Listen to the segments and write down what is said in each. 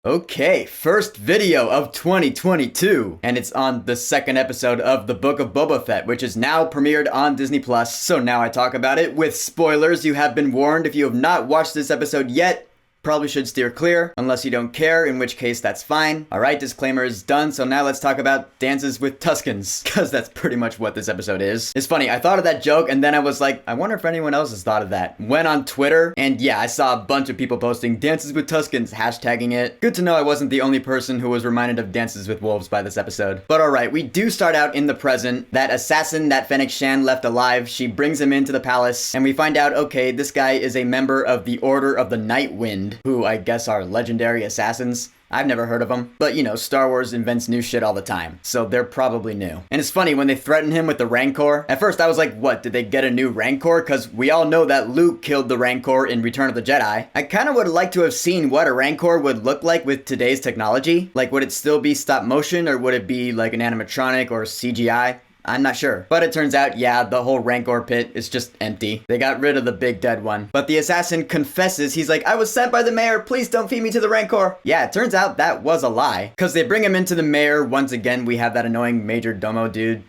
Okay, first video of 2022, and it's on the second episode of the Book of Boba Fett, which is now premiered on Disney+. So now I talk about it with spoilers. You have been warned. If you have not watched this episode yet, probably should steer clear, unless you don't care, in which case that's fine. Alright, disclaimer is done, so now let's talk about Dances with Tuskens, because that's pretty much what this episode is. It's funny, I thought of that joke, and then I was like, I wonder if anyone else has thought of that. Went on Twitter, and yeah, I saw a bunch of people posting Dances with Tuskens, hashtagging it. Good to know I wasn't the only person who was reminded of Dances with Wolves by this episode. But alright, we do start out in the present. That assassin that Fennec Shan left alive, she brings him into the palace, and we find out, okay, this guy is a member of the Order of the Night Wind, who I guess are legendary assassins. I've never heard of them. But you know, Star Wars invents new shit all the time, so they're probably new. And it's funny, when they threaten him with the Rancor, at first I was like, what, did they get a new Rancor? Because we all know that Luke killed the Rancor in Return of the Jedi. I kind of would like to have seen what a Rancor would look like with today's technology. Like, would it still be stop motion, or would it be like an animatronic or CGI? I'm not sure. But it turns out, yeah, the whole Rancor pit is just empty. They got rid of the big dead one. But the assassin confesses, he's like, I was sent by the mayor, please don't feed me to the Rancor. Yeah, it turns out that was a lie. Because they bring him into the mayor. Once again, we have that annoying Major Domo dude.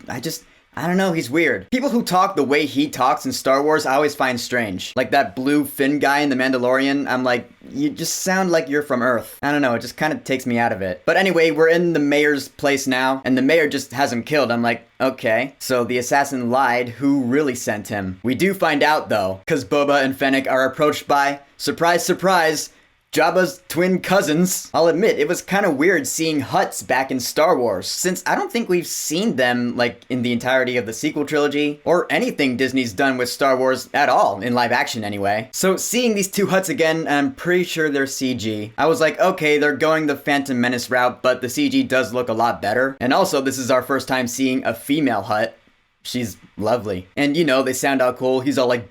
I don't know, he's weird. People who talk the way he talks in Star Wars I always find strange. Like that blue Finn guy in The Mandalorian, I'm like, you just sound like you're from Earth. I don't know, it just kind of takes me out of it. But anyway, we're in the mayor's place now, and the mayor just has him killed. I'm like, okay, so the assassin lied. Who really sent him? We do find out though, because Boba and Fennec are approached by, surprise, surprise, Jabba's twin cousins. I'll admit, it was kind of weird seeing Hutts back in Star Wars, since I don't think we've seen them, like, in the entirety of the sequel trilogy, or anything Disney's done with Star Wars at all, in live action anyway. So seeing these two Hutts again, I'm pretty sure they're CG. I was like, okay, they're going the Phantom Menace route, but the CG does look a lot better. And also, this is our first time seeing a female Hutt. She's lovely. And you know, they sound all cool. He's all like,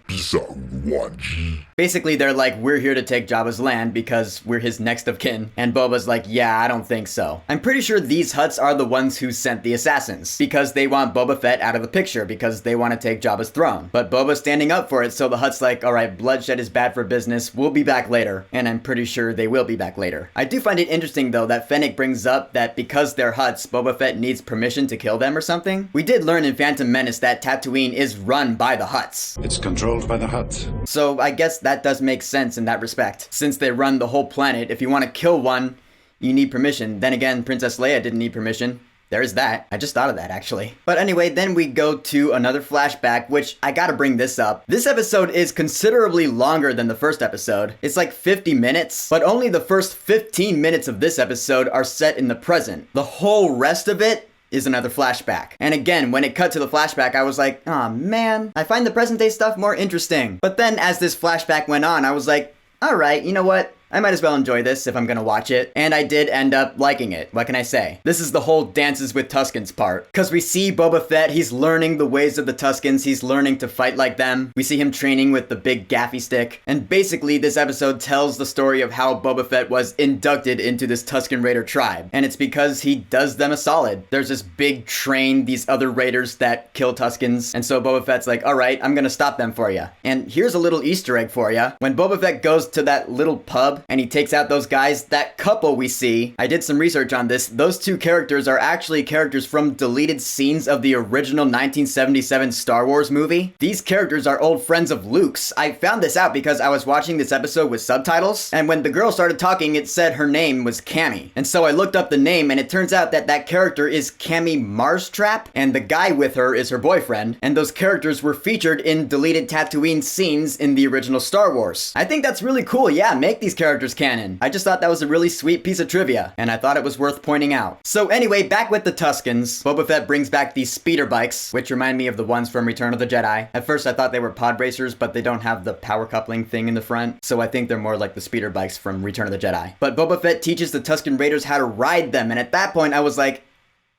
basically, they're like, we're here to take Jabba's land because we're his next of kin. And Boba's like, yeah, I don't think so. I'm pretty sure these Hutts are the ones who sent the assassins, because they want Boba Fett out of the picture, because they want to take Jabba's throne. But Boba's standing up for it, so the Hutt's like, alright, bloodshed is bad for business, we'll be back later. And I'm pretty sure they will be back later. I do find it interesting though that Fennec brings up that because they're Hutts, Boba Fett needs permission to kill them or something. We did learn in Phantom Menace that Tatooine is run by the Hutts. It's controlled by the Hutts. So I guess that does make sense in that respect. Since they run the whole planet, if you want to kill one, you need permission. Then again, Princess Leia didn't need permission. There's that. I just thought of that, actually. But anyway, then we go to another flashback, which I gotta bring this up. This episode is considerably longer than the first episode. It's like 50 minutes, but only the first 15 minutes of this episode are set in the present. The whole rest of it is another flashback. And again, when it cut to the flashback, I was like, aw, man, I find the present day stuff more interesting. But then as this flashback went on, I was like, alright, you know what? I might as well enjoy this if I'm gonna watch it. And I did end up liking it. What can I say? This is the whole Dances with Tuskens part. Because we see Boba Fett, he's learning the ways of the Tuskens. He's learning to fight like them. We see him training with the big gaffy stick. And basically, this episode tells the story of how Boba Fett was inducted into this Tusken Raider tribe. And it's because he does them a solid. There's this big train, these other raiders that kill Tuskens. And so Boba Fett's like, alright, I'm gonna stop them for you. And here's a little Easter egg for you. When Boba Fett goes to that little pub, and he takes out those guys, that couple we see, I did some research on this, those two characters are actually characters from deleted scenes of the original 1977 Star Wars movie. These characters are old friends of Luke's. I found this out because I was watching this episode with subtitles, and when the girl started talking, it said her name was Cammy. And so I looked up the name, and it turns out that that character is Cammy Marstrap, and the guy with her is her boyfriend, and those characters were featured in deleted Tatooine scenes in the original Star Wars. I think that's really cool. Yeah, make these characters canon. I just thought that was a really sweet piece of trivia, and I thought it was worth pointing out. So anyway, back with the Tuskens, Boba Fett brings back these speeder bikes, which remind me of the ones from Return of the Jedi. At first I thought they were pod racers, but they don't have the power coupling thing in the front, so I think they're more like the speeder bikes from Return of the Jedi. But Boba Fett teaches the Tusken Raiders how to ride them, and at that point I was like,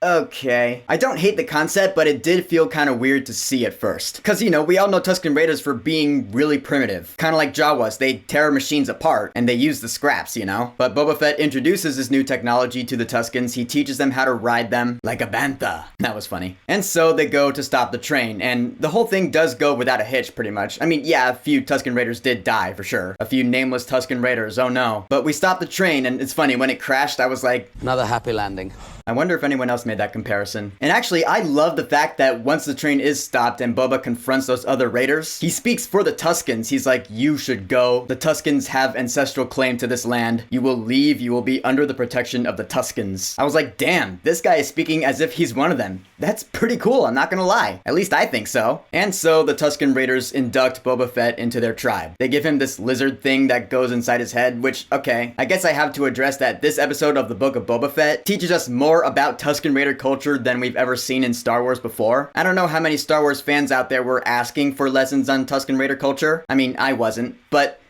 okay. I don't hate the concept, but it did feel kind of weird to see at first. Cause, we all know Tusken Raiders for being really primitive. Kind of like Jawas, they tear machines apart, and they use the scraps, But Boba Fett introduces this new technology to the Tuskens. He teaches them how to ride them like a bantha. That was funny. And so they go to stop the train, and the whole thing does go without a hitch, pretty much. I mean, yeah, a few Tusken Raiders did die, for sure. A few nameless Tusken Raiders, oh no. But we stopped the train, and it's funny, when it crashed, I was like, another happy landing. I wonder if anyone else made that comparison. And actually, I love the fact that once the train is stopped and Boba confronts those other raiders, he speaks for the Tuskens. He's like, you should go. The Tuskens have ancestral claim to this land. You will leave. You will be under the protection of the Tuskens. I was like, damn, this guy is speaking as if he's one of them. That's pretty cool, I'm not gonna lie. At least I think so. And so the Tusken Raiders induct Boba Fett into their tribe. They give him this lizard thing that goes inside his head, which, okay, I guess I have to address that this episode of the Book of Boba Fett teaches us more about Tusken Raider culture than we've ever seen in Star Wars before. I don't know how many Star Wars fans out there were asking for lessons on Tusken Raider culture. I mean, I wasn't, but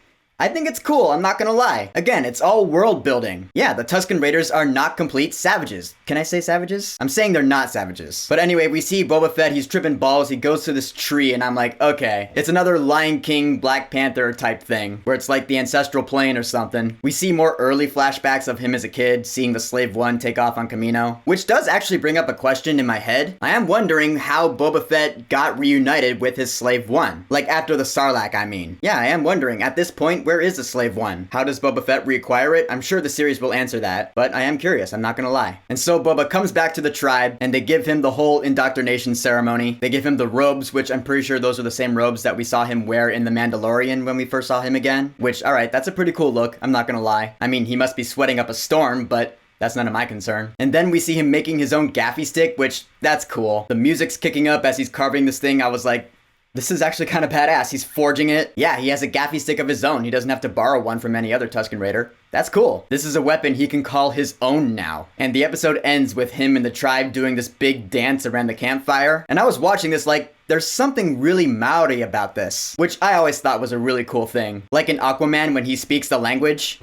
I think it's cool, I'm not gonna lie. Again, it's all world building. Yeah, the Tusken Raiders are not complete savages. Can I say savages? I'm saying they're not savages. But anyway, we see Boba Fett, he's tripping balls, he goes to this tree, and I'm like, okay, it's another Lion King, Black Panther type thing, where it's like the ancestral plane or something. We see more early flashbacks of him as a kid, seeing the Slave One take off on Kamino, which does actually bring up a question in my head. I am wondering how Boba Fett got reunited with his Slave One. Like after the Sarlacc, I mean. Yeah, I am wondering, at this point, where is the Slave One? How does Boba Fett reacquire it? I'm sure the series will answer that, but I am curious, I'm not gonna lie. And so Boba comes back to the tribe, and they give him the whole indoctrination ceremony. They give him the robes, which I'm pretty sure those are the same robes that we saw him wear in The Mandalorian when we first saw him again. Which, alright, that's a pretty cool look, I'm not gonna lie. I mean, he must be sweating up a storm, but that's none of my concern. And then we see him making his own gaffy stick, which, that's cool. The music's kicking up as he's carving this thing. I was like, this is actually kind of badass. He's forging it. Yeah, he has a gaffy stick of his own. He doesn't have to borrow one from any other Tusken Raider. That's cool. This is a weapon he can call his own now. And the episode ends with him and the tribe doing this big dance around the campfire. And I was watching this like, there's something really Maori about this, which I always thought was a really cool thing. Like in Aquaman when he speaks the language.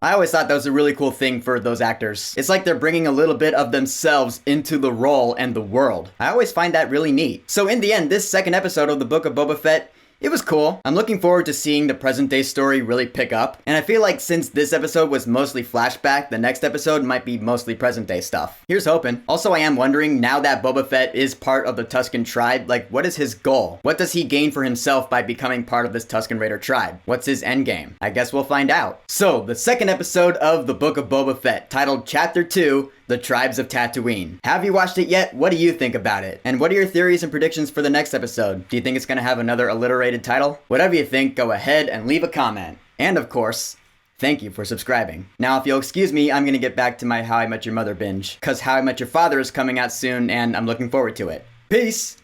I always thought that was a really cool thing for those actors. It's like they're bringing a little bit of themselves into the role and the world. I always find that really neat. So in the end, this second episode of the Book of Boba Fett, it was cool. I'm looking forward to seeing the present day story really pick up. And I feel like since this episode was mostly flashback, the next episode might be mostly present day stuff. Here's hoping. Also, I am wondering, now that Boba Fett is part of the Tusken tribe, like what is his goal? What does he gain for himself by becoming part of this Tusken Raider tribe? What's his endgame? I guess we'll find out. So, the second episode of the Book of Boba Fett, titled Chapter 2, The Tribes of Tatooine. Have you watched it yet? What do you think about it? And what are your theories and predictions for the next episode? Do you think it's gonna have another alliterated title? Whatever you think, go ahead and leave a comment. And of course, thank you for subscribing. Now, if you'll excuse me, I'm gonna get back to my How I Met Your Mother binge, cause How I Met Your Father is coming out soon and I'm looking forward to it. Peace!